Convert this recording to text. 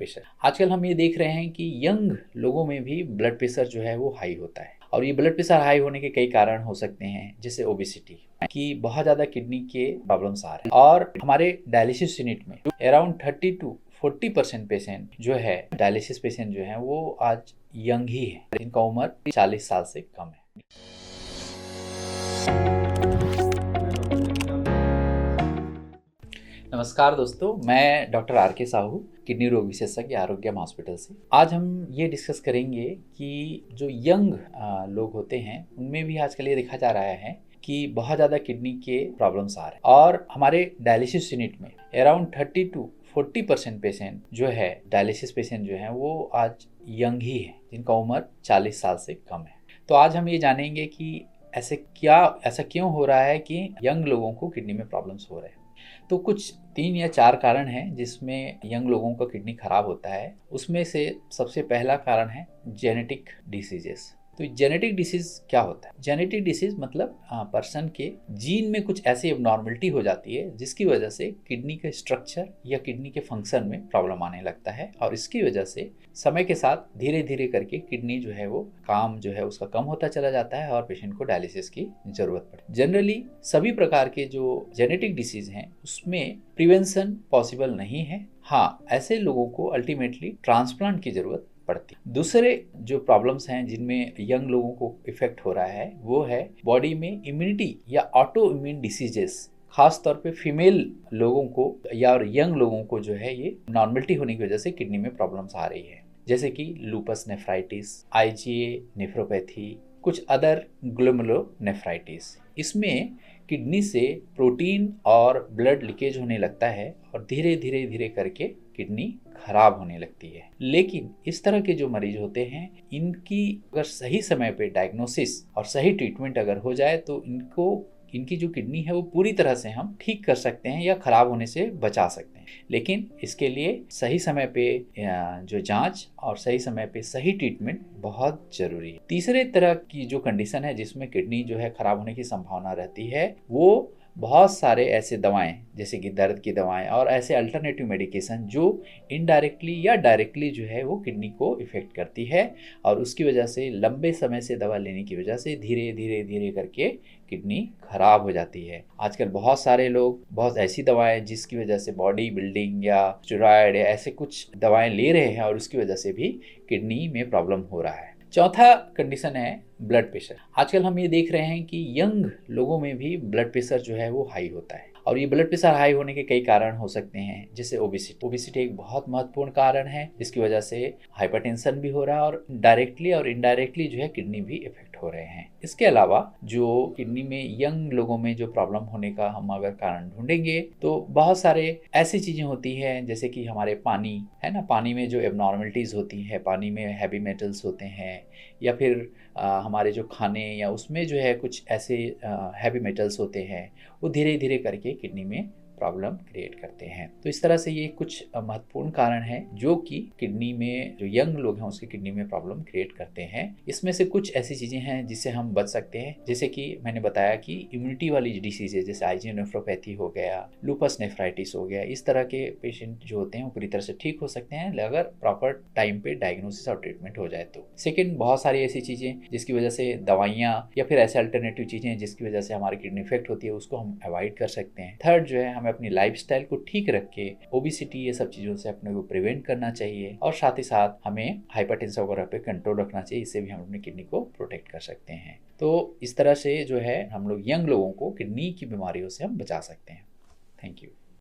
Pressure. आजकल हम ये देख रहे हैं कि यंग लोगों में भी ब्लड प्रेशर जो है वो हाई होता है और ये ब्लड प्रेशर हाई होने के कई कारण हो सकते हैं, जैसे ओबेसिटी कि बहुत ज़्यादा किडनी के प्रॉब्लम्स आ रहे हैं और हमारे डायलिसिस यूनिट में अराउंड 30 to 40% पेशेंट जो है डायलिसिस पेशेंट जो है वो आज यंग ही है, जिनका उम्र 40 साल से कम है। नमस्कार दोस्तों, मैं डॉक्टर आर के साहू, किडनी रोग विशेषज्ञ आरोग्यम हॉस्पिटल से। आज हम ये डिस्कस करेंगे कि जो यंग लोग होते हैं उनमें भी आजकल ये देखा जा रहा है कि बहुत ज़्यादा किडनी के प्रॉब्लम्स आ रहे हैं और हमारे डायलिसिस यूनिट में अराउंड 30 to 40% पेशेंट जो है डायलिसिस पेशेंट जो हैं वो आज यंग ही है, जिनका उम्र 40 साल से कम है। तो आज हम ये जानेंगे कि ऐसा क्यों हो रहा है कि यंग लोगों को किडनी में प्रॉब्लम्स हो रहे हैं। तो कुछ 3 या 4 कारण हैं जिसमें यंग लोगों का किडनी खराब होता है। उसमें से सबसे पहला कारण है जेनेटिक डिसीजेस। तो जेनेटिक डिसीज क्या होता है? जेनेटिक डिसीज मतलब पर्सन के जीन में कुछ ऐसी एबनॉर्मलिटी हो जाती है जिसकी वजह से किडनी के स्ट्रक्चर या किडनी के फंक्शन में प्रॉब्लम आने लगता है और इसकी वजह से समय के साथ धीरे धीरे करके किडनी जो है वो काम जो है उसका कम होता चला जाता है और पेशेंट को डायलिसिस की जरूरत पड़ती है। जनरली सभी प्रकार के जो जेनेटिक डिसीज हैं उसमें प्रिवेंशन पॉसिबल नहीं है। हाँ, ऐसे लोगों को अल्टीमेटली ट्रांसप्लांट की जरूरत पड़ती। दूसरे जो प्रॉब्लम्स हैं जिनमें यंग लोगों को इफेक्ट हो रहा है वो है बॉडी में इम्यूनिटी या ऑटो इम्यून डिसीजेस। खास तौर पे फीमेल लोगों को या यंग लोगों को जो है ये नॉर्मलिटी होने की वजह से किडनी में प्रॉब्लम्स आ रही है, जैसे कि लूपस नेफ्राइटिस, IgA नेफ्रोपैथी, कुछ अदर ग्लोमेरुलोनेफ्राइटिस। इसमें किडनी से प्रोटीन और ब्लड लीकेज होने लगता है और धीरे धीरे धीरे करके किडनी खराब होने लगती है। लेकिन इस तरह के जो मरीज होते हैं इनकी अगर सही समय पे डायग्नोसिस और सही ट्रीटमेंट अगर हो जाए तो इनकी जो किडनी है वो पूरी तरह से हम ठीक कर सकते हैं या खराब होने से बचा सकते हैं। लेकिन इसके लिए सही समय पे जो जांच और सही समय पे सही ट्रीटमेंट बहुत जरूरी है। तीसरे तरह की जो कंडीशन है जिसमें किडनी जो है खराब होने की संभावना रहती है वो बहुत सारे ऐसे दवाएं, जैसे कि दर्द की दवाएं और ऐसे अल्टरनेटिव मेडिकेशन जो इनडायरेक्टली या डायरेक्टली जो है वो किडनी को इफेक्ट करती है और उसकी वजह से लंबे समय से दवा लेने की वजह से धीरे धीरे धीरे करके किडनी खराब हो जाती है। आजकल बहुत सारे लोग बहुत ऐसी दवाएं जिसकी वजह से बॉडी बिल्डिंग या स्टेरॉयड या ऐसे कुछ दवाएं ले रहे हैं और उसकी वजह से भी किडनी में प्रॉब्लम हो रहा है। चौथा कंडीशन है ब्लड प्रेशर। आजकल हम ये देख रहे हैं कि यंग लोगों में भी ब्लड प्रेशर जो है वो हाई होता है और ये ब्लड प्रेशर हाई होने के कई कारण हो सकते हैं, जैसे ओबेसिटी एक बहुत महत्वपूर्ण कारण है जिसकी वजह से हाइपरटेंशन भी हो रहा है और डायरेक्टली और इनडायरेक्टली जो है किडनी भी इफेक्ट हो रहे हैं। इसके अलावा जो किडनी में यंग लोगों में जो प्रॉब्लम होने का हम अगर कारण ढूंढेंगे तो बहुत सारे ऐसी चीजें होती हैं, जैसे कि हमारे पानी है ना, पानी में जो एबनॉर्मलिटीज होती है, पानी में हैवी मेटल्स होते हैं या फिर हमारे जो खाने या उसमें जो है कुछ ऐसे हैवी मेटल्स होते हैं वो धीरे धीरे करके किडनी में प्रॉब्लम क्रिएट करते हैं। तो इस तरह से ये कुछ महत्वपूर्ण कारण हैं जो कि किडनी में जो यंग लोग हैं उसके किडनी में प्रॉब्लम क्रिएट करते हैं। इसमें से कुछ ऐसी चीज़ें हैं जिससे हम बच सकते हैं, जैसे कि मैंने बताया कि इम्यूनिटी वाली डिसीज है, जैसे IgA नेफ्रोपैथी हो गया, लूपस नेफ्राइटिस हो गया। इस तरह के पेशेंट जो होते हैं वो पूरी तरह से ठीक हो सकते हैं अगर प्रॉपर टाइम पे डायग्नोसिस और ट्रीटमेंट हो जाए तो। सेकेंड, बहुत सारी ऐसी चीज़ें जिसकी वजह से दवाइयाँ या फिर ऐसे अल्टरनेटिव चीज़ें जिसकी वजह से हमारी किडनी इफेक्ट होती है उसको हम अवॉइड कर सकते हैं। थर्ड जो है, हमें अपनी लाइफस्टाइल को ठीक रख के ओबेसिटी ये सब चीज़ों से अपने को प्रिवेंट करना चाहिए और साथ ही साथ हमें हाइपरटेंशन वगैरह पे कंट्रोल रखना चाहिए। इससे भी हम अपनी किडनी को प्रोटेक्ट कर सकते हैं। तो इस तरह से जो है हम लोग यंग लोगों को किडनी की बीमारियों से हम बचा सकते हैं। Thank you.